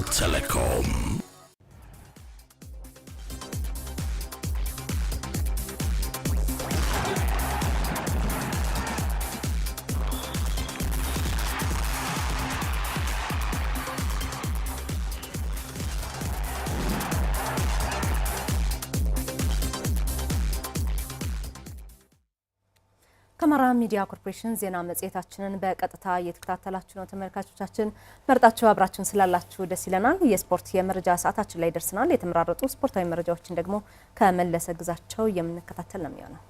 ቴሌኮም ከአማራ ሚዲያ ኮርፖሬሽን ዜና መጽሔታችንን በቀጥታ እየተከታተላችሁ ነው ተመልካቾቻችን። መርጣችሁ አብራችሁን ስላላችሁ ደስ ይለናል። የስፖርት የመረጃ ሰዓታችን ላይ ደርሰናል። የተመራረጡ ስፖርታዊ መረጃዎችን ደግሞ ከመለሰ ግዛቸው የምንከታተል ነው የሚሆነው።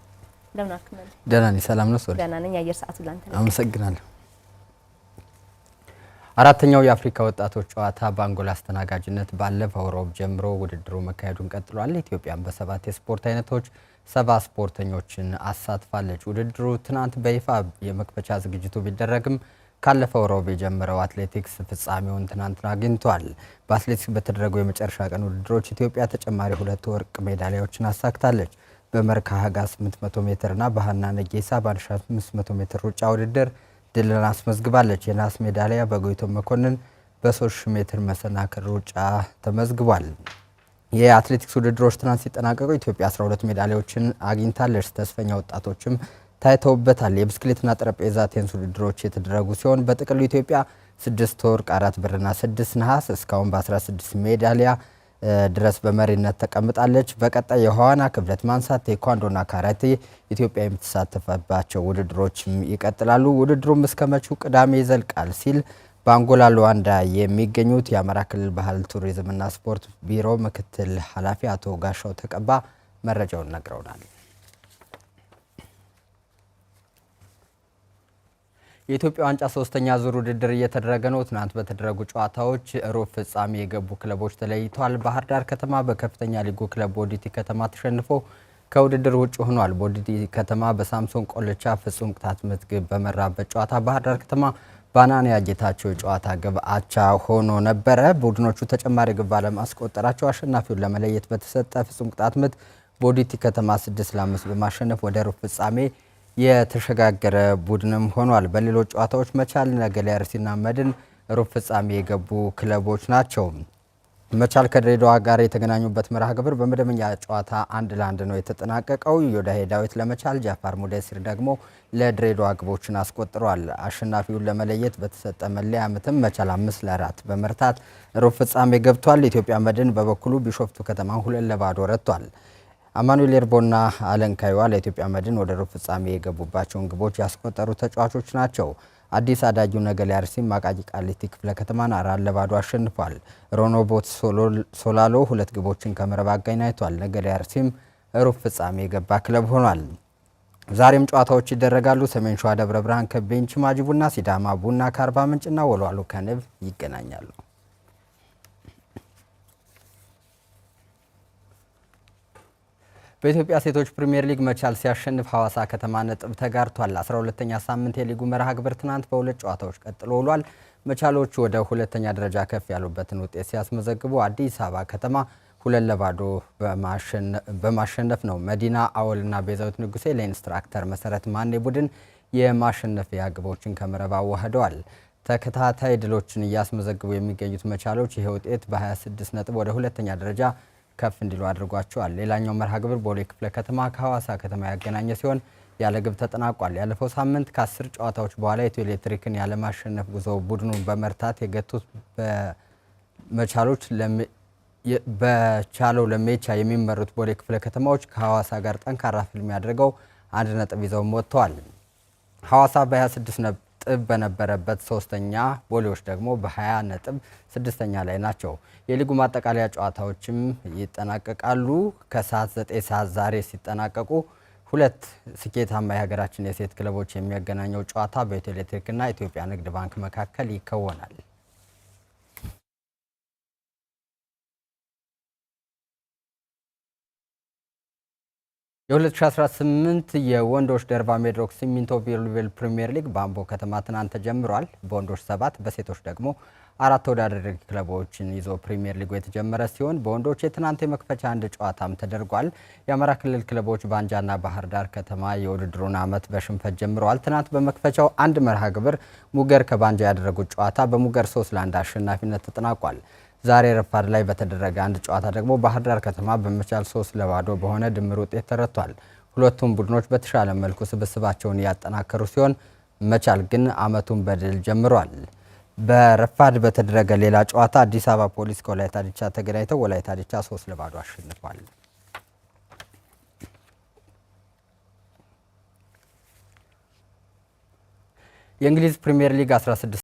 እንደምን አክመል? ደህና ነኝ። ሰላም ነው? ደህና ነኝ። አየር ሰዓቱ ላንተ ነው። አመሰግናለሁ። አራተኛው የአፍሪካ ወጣቶች ጨዋታ በአንጎላ አስተናጋጅነት ባለፈው ሮብ ጀምሮ ውድድሩ መካሄዱን ቀጥሏል። ኢትዮጵያን በ7 የስፖርት አይነቶች 70 ስፖርተኞችን አሳትፋለች። ውድድሩ ትናንት በይፋ የመክፈቻ ዝግጅቱ ቢደረግም ካለፈው ሮብ የጀመረው አትሌቲክስ ፍጻሜውን ትናንት አግኝቷል። በአትሌቲክስ በተደረጉ የመጨረሻ ቀን ውድድሮች ኢትዮጵያ ተጨማሪ 2 ወርቅ ሜዳሊያዎችን አሳክታለች። በመርካ ሀጋ 800 ሜትርና በሃና ነጌሳ በ1500 ሜትር ሩጫ ውድድር ድልን አስመዝግባለች። የናስ ሜዳሊያ በጎይቶም መኮንን በ3000 ሜትር መሰናክል ሩጫ ተመዝግቧል። የአትሌቲክስ ውድድሮች ትናንት ሲጠናቀቁ ኢትዮጵያ 12 ሜዳሊያዎችን አግኝታለች። ተስፈኛ ወጣቶችም ታይተውበታል። የብስክሌትና ጠረጴዛ ቴኒስ ውድድሮች የተደረጉ ሲሆን በጥቅሉ ኢትዮጵያ 6 ወርቅ፣ 4 ብርና 6 ነሐስ እስካሁን በ16 ሜዳሊያ ድረስ በመሪነት ተቀምጣለች። በቀጣይ የዋና ክብደት ማንሳት፣ ቴኳንዶና ካራቴ ኢትዮጵያ የምትሳተፈባቸው ውድድሮች ይቀጥላሉ። ውድድሩም እስከ መጪው ቅዳሜ ይዘልቃል ሲል በአንጎላ ሉዋንዳ የሚገኙት የአማራ ክልል ባህል ቱሪዝምና ስፖርት ቢሮ ምክትል ኃላፊ አቶ ጋሻው ተቀባ መረጃውን ነግረውናል። የኢትዮጵያ ዋንጫ 3ኛ ዙር ውድድር እየተደረገ ነው። ትናንት በተደረጉ ጨዋታዎች ሩብ ፍጻሜ የገቡ ክለቦች ተለይተዋል። ባህር ዳር ከተማ በከፍተኛ ሊጉ ክለብ ቦዲቲ ከተማ ተሸንፎ ከውድድር ውጭ ሆኗል። ቦዲቲ ከተማ በሳምሶን ቆልቻ ፍጹም ቅጣት ምት ግብ በመራበት ጨዋታ ባህር ዳር ከተማ ባናንያ ጌታቸው የጨዋታ ግብ አቻ ሆኖ ነበረ። ቡድኖቹ ተጨማሪ ግብ ባለማስቆጠራቸው አሸናፊውን ለመለየት በተሰጠ ፍጹም ቅጣት ምት ቦዲቲ ከተማ 6-5 በማሸነፍ ወደ ሩብ ፍጻሜ የተሸጋገረ ቡድንም ሆኗል። በሌሎች ጨዋታዎች መቻል፣ ነገሌ አርሲና መድን ሩብ ፍጻሜ የገቡ ክለቦች ናቸው። መቻል ከድሬዳዋ ጋር የተገናኙበት መርሃ ግብር በመደበኛ ጨዋታ 1-1 ነው የተጠናቀቀው። ዮዳሄ ዳዊት ለመቻል፣ ጃፋር ሙደሲር ደግሞ ለድሬዳዋ ግቦችን አስቆጥሯል። አሸናፊውን ለመለየት በተሰጠ መለያ ምትም መቻል 5-4 በመርታት ሩብ ፍጻሜ ገብቷል። ኢትዮጵያ መድን በበኩሉ ቢሾፍቱ ከተማን 2-0 ረቷል። አማኑኤል ኤርቦና አለንካይዋ ለኢትዮጵያ መድን ወደ ሩብ ፍጻሜ የገቡባቸውን ግቦች ያስቆጠሩ ተጫዋቾች ናቸው። አዲስ አዳጊው ነገሌ አርሲም አቃቂ ቃሊቲ ክፍለ ከተማን 4-0 አሸንፏል። ሮኖቦት ሶላሎ 2 ግቦችን ከመረብ አገናኝቷል። ነገሌ አርሲም ሩብ ፍጻሜ የገባ ክለብ ሆኗል። ዛሬም ጨዋታዎች ይደረጋሉ። ሰሜን ሸዋ ደብረ ብርሃን ከቤንች ማጂ ቡና፣ ሲዳማ ቡና ከአርባ ምንጭና ወልዋሎ ከንብ ይገናኛሉ። በኢትዮጵያ ሴቶች ፕሪሚየር ሊግ መቻል ሲያሸንፍ ሐዋሳ ከተማ ነጥብ ተጋርቷል። 12ኛ ሳምንት የሊጉ መርሃ ግብር ትናንት በ2 ጨዋታዎች ቀጥሎ ውሏል። መቻሎቹ ወደ 2ኛ ደረጃ ከፍ ያሉበትን ውጤት ሲያስመዘግቡ አዲስ አበባ ከተማ 2-0 በማሸነፍ ነው። መዲና አወልና ቤዛዊት ንጉሴ ለኢንስትራክተር መሰረት ማኔ ቡድን የማሸነፊያ ግቦችን ከመረብ አዋህደዋል። ተከታታይ ድሎችን እያስመዘግቡ የሚገኙት መቻሎች ይህ ውጤት በ26 ነጥብ ወደ 2ኛ ደረጃ ከፍ እንዲሉ አድርጓቸዋል። ሌላኛው መርሃ ግብር ቦሌ ክፍለ ከተማ ከሐዋሳ ከተማ ያገናኘ ሲሆን ያለ ግብ ተጠናቋል። ያለፈው ሳምንት ከ10 ጨዋታዎች በኋላ ኢትዮ ኤሌክትሪክን ያለማሸነፍ ጉዞ ቡድኑን በመርታት የገቱት በቻለው ለሜቻ የሚመሩት ቦሌ ክፍለ ከተማዎች ከሐዋሳ ጋር ጠንካራ ፊልም ያደርገው 1 ነጥብ ይዘው ወጥተዋል። ሐዋሳ በ26 ነጥብ በነበረበት 3ኛ፣ ቦሌዎች ደግሞ በ20 ነጥብ 6ኛ ላይ ናቸው። የሊጉ ማጠቃለያ ጨዋታዎችም ይጠናቀቃሉ። ከሰዓት 9 ሰዓት ዛሬ ሲጠናቀቁ 2 ስኬታማ የሀገራችን የሴት ክለቦች የሚያገናኘው ጨዋታ በኢትዮ ኤሌክትሪክና ኢትዮጵያ ንግድ ባንክ መካከል ይከወናል። የ2018 የወንዶች ደርባ ሜድሮክ ሲሚንቶ ቪርልቬል ፕሪሚየር ሊግ በአምቦ ከተማ ትናንት ተጀምሯል። በወንዶች 7 በሴቶች ደግሞ 4 ተወዳዳሪ ክለቦችን ይዞ ፕሪሚየር ሊጉ የተጀመረ ሲሆን በወንዶች የትናንት የመክፈቻ 1 ጨዋታም ተደርጓል። የአማራ ክልል ክለቦች ባንጃና ባህር ዳር ከተማ የውድድሩን ዓመት በሽንፈት ጀምረዋል። ትናንት በመክፈቻው 1 መርሃ ግብር ሙገር ከባንጃ ያደረጉት ጨዋታ በሙገር 3-1 አሸናፊነት ተጠናቋል። ዛሬ ረፋድ ላይ በተደረገ አንድ ጨዋታ ደግሞ ባህር ዳር ከተማ በመቻል 3-0 በሆነ ድምር ውጤት ተረቷል። ሁለቱም ቡድኖች በተሻለ መልኩ ስብስባቸውን ያጠናከሩ ሲሆን መቻል ግን አመቱን በድል ጀምሯል። በረፋድ በተደረገ ሌላ ጨዋታ አዲስ አበባ ፖሊስ ከወላይታ ዲቻ ተገናኝተው ወላይታ ዲቻ 3-0 አሸንፏል። የእንግሊዝ ፕሪሚየር ሊግ 16